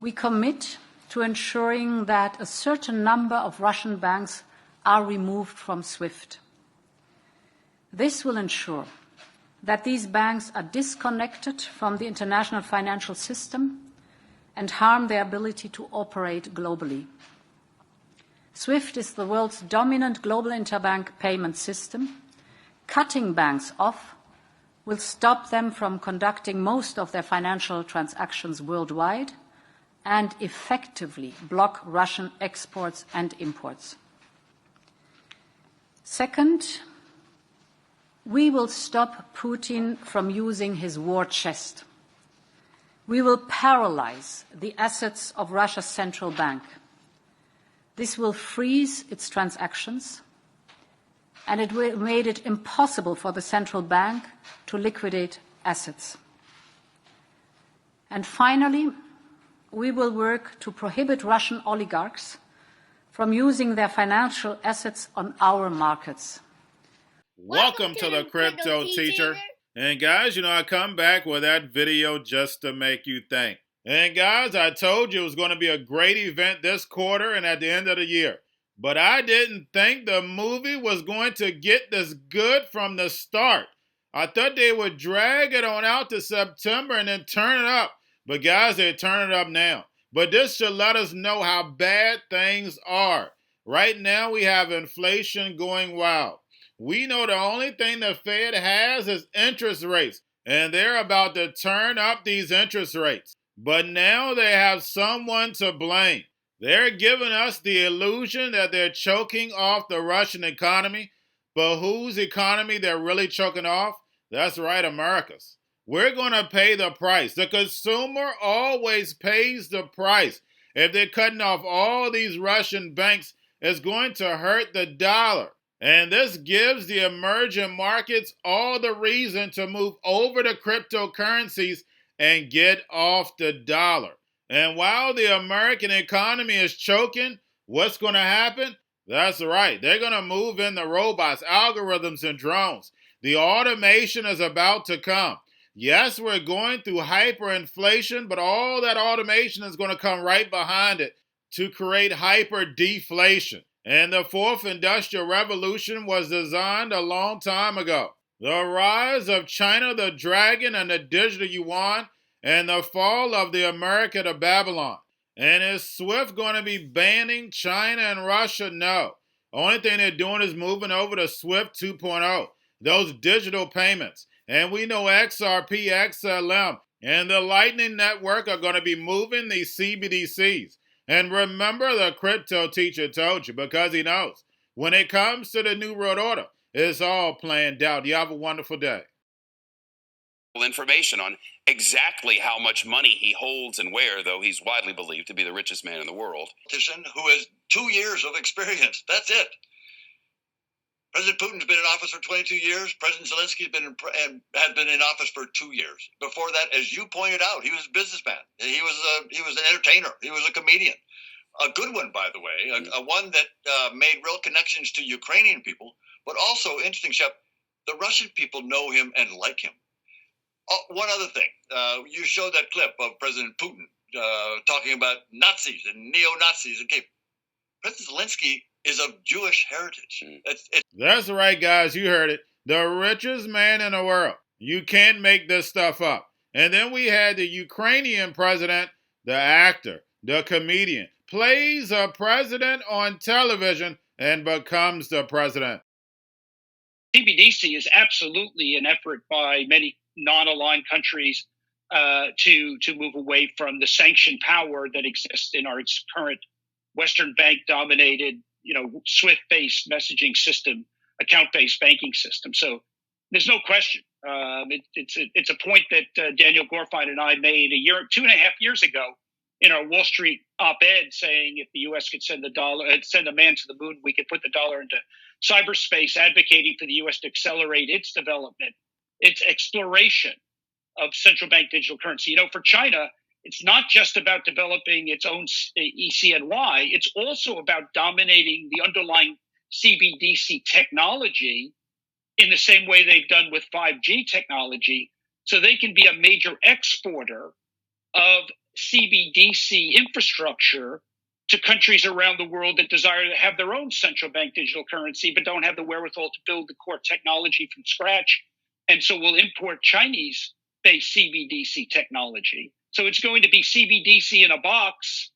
We commit to ensuring that a certain number of Russian banks are removed from SWIFT. This will ensure that these banks are disconnected from the international financial system and harm their ability to operate globally. SWIFT is the world's dominant global interbank payment system. Cutting banks off will stop them from conducting most of their financial transactions worldwide and effectively block Russian exports and imports. Second, we will stop Putin from using his war chest. We will paralyze the assets of Russia's central bank. This will freeze its transactions, and it made it impossible for the central bank to liquidate assets. And finally, we will work to prohibit Russian oligarchs from using their financial assets on our markets. Welcome to the Crypto Teacher. And guys, I come back with that video just to make you think. And guys, I told you it was going to be a great event this quarter and at the end of the year. But I didn't think the movie was going to get this good from the start. I thought they would drag it on out to September and then turn it up. But guys, they're turning it up now. But this should let us know how bad things are. Right now we have inflation going wild. We know the only thing the Fed has is interest rates. And they're about to turn up these interest rates. But now they have someone to blame. They're giving us the illusion that they're choking off the Russian economy. But whose economy they're really choking off? That's right, America's. We're going to pay the price. The consumer always pays the price. If they're cutting off all these Russian banks, it's going to hurt the dollar. And this gives the emerging markets all the reason to move over to cryptocurrencies and get off the dollar. And while the American economy is choking, what's going to happen? That's right. They're going to move in the robots, algorithms, and drones. The automation is about to come. Yes, we're going through hyperinflation, but all that automation is going to come right behind it to create hyper-deflation. And the fourth industrial revolution was designed a long time ago. The rise of China the Dragon and the digital yuan, and the fall of the America to Babylon. And is SWIFT going to be banning China and Russia? No. Only thing they're doing is moving over to SWIFT 2.0, those digital payments. And we know Xrp Xlm and the Lightning Network are going to be moving these CBDCs. And remember, the Crypto Teacher told you, because he knows. When it comes to the New World Order, it's all planned out. You have a wonderful day. Information on exactly how much money he holds and where, though he's widely believed to be the richest man in the world. Who has 2 years of experience. That's it. President Putin's been in office for 22 years. President Zelensky has been in office for 2 years. Before that, as you pointed out, he was a businessman. He was an entertainer. He was a comedian. A good one, by the way, a one that made real connections to Ukrainian people. But also, interesting, Shep, the Russian people know him and like him. Oh, one other thing. You showed that clip of President Putin talking about Nazis and neo-Nazis. Okay. President Zelensky is of Jewish heritage. That's right, guys. You heard it. The richest man in the world. You can't make this stuff up. And then we had the Ukrainian president, the actor, the comedian, plays a president on television and becomes the president. CBDC is absolutely an effort by many non-aligned countries to move away from the sanctioned power that exists in our current Western bank-dominated, SWIFT-based messaging system, account-based banking system. So there's no question. It's a point that Daniel Gorfine and I made 2.5 years ago in our Wall Street op-ed, saying if the U.S. could send a man to the moon, we could put the dollar into cyberspace, advocating for the U.S. to accelerate its development, its exploration of central bank digital currency. For China, it's not just about developing its own ECNY. It's also about dominating the underlying CBDC technology in the same way they've done with 5G technology, so they can be a major exporter of CBDC infrastructure to countries around the world that desire to have their own central bank digital currency, but don't have the wherewithal to build the core technology from scratch. And so we'll import Chinese-based CBDC technology. So it's going to be CBDC in a box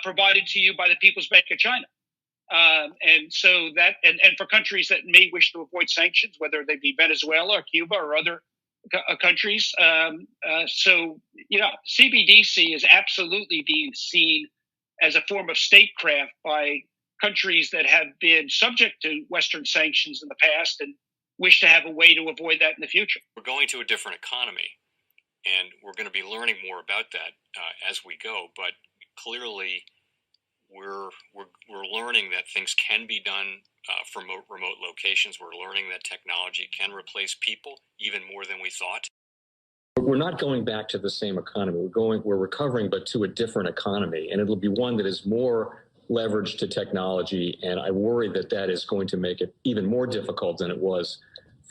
provided to you by the People's Bank of China. And so that, and for countries that may wish to avoid sanctions, whether they be Venezuela or Cuba or other countries. So, CBDC is absolutely being seen as a form of statecraft by countries that have been subject to Western sanctions in the past and wish to have a way to avoid that in the future. We're going to a different economy, and we're going to be learning more about that as we go. But clearly, we're learning that things can be done from remote locations. We're learning that technology can replace people even more than we thought. We're not going back to the same economy. We're recovering, but to a different economy, and it'll be one that is more leveraged to technology. And I worry that that is going to make it even more difficult than it was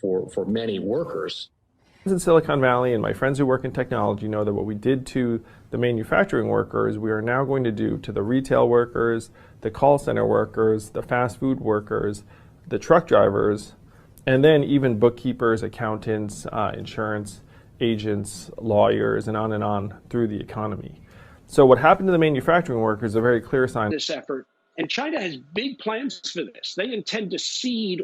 for many workers. In Silicon Valley, and my friends who work in technology know that what we did to the manufacturing workers, we are now going to do to the retail workers, the call center workers, the fast food workers, the truck drivers, and then even bookkeepers, accountants, insurance agents, lawyers, and on through the economy. So what happened to the manufacturing workers is a very clear sign. This effort. And China has big plans for this. They intend to seed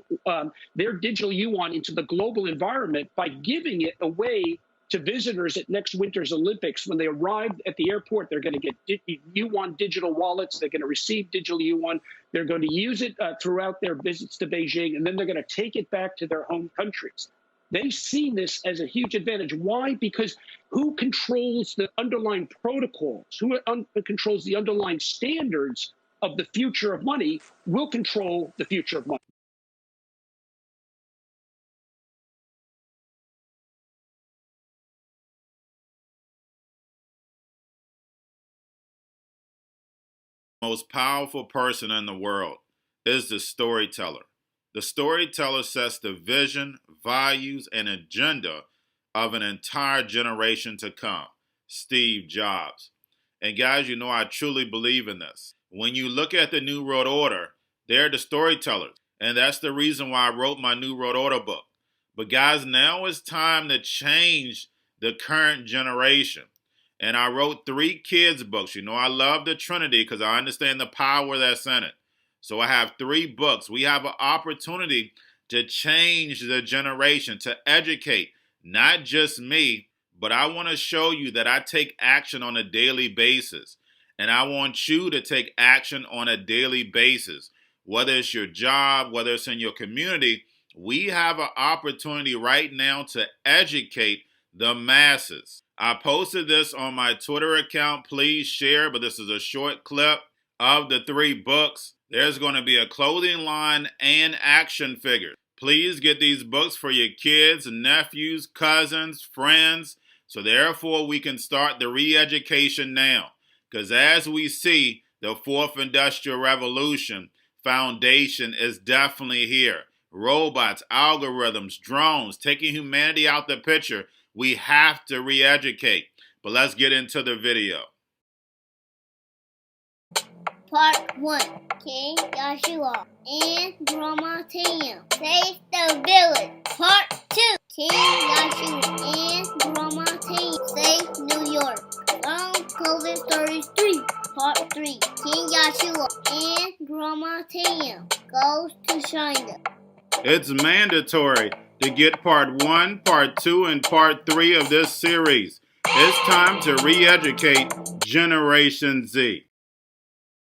their digital yuan into the global environment by giving it away to visitors at next winter's Olympics. When they arrive at the airport, they're going to get yuan digital wallets. They're going to receive digital yuan. They're going to use it throughout their visits to Beijing, and then they're going to take it back to their home countries. They see this as a huge advantage. Why? Because who controls the underlying protocols, who controls the underlying standards of the future of money will control the future of money. Most powerful person in the world is the storyteller. The storyteller sets the vision, values, and agenda of an entire generation to come. Steve Jobs. And guys, I truly believe in this. When you look at the New World Order, they're the storytellers. And that's the reason why I wrote my New World Order book. But guys, now it's time to change the current generation. And I wrote 3 kids' books. I love the Trinity because I understand the power that's in it. So I have 3 books. We have an opportunity to change the generation, to educate, not just me, but I want to show you that I take action on a daily basis. And I want you to take action on a daily basis. Whether it's your job, whether it's in your community, we have an opportunity right now to educate the masses. I posted this on my Twitter account. Please share, but this is a short clip of the 3 books. There's going to be a clothing line and action figures. Please get these books for your kids, nephews, cousins, friends, so therefore we can start the re-education now. Because as we see, the 4th Industrial Revolution foundation is definitely here. Robots, algorithms, drones, taking humanity out the picture. We have to re-educate. But let's get into the video. Part 1. King Joshua and Grandma Tam save the village. Part 2. King Joshua and Grandma Tam save New York. From COVID Stories 3. Part 3. King Joshua and Grandma Tam goes to China. It's mandatory to get part 1, part 2, and part 3 of this series. It's time to re-educate Generation Z.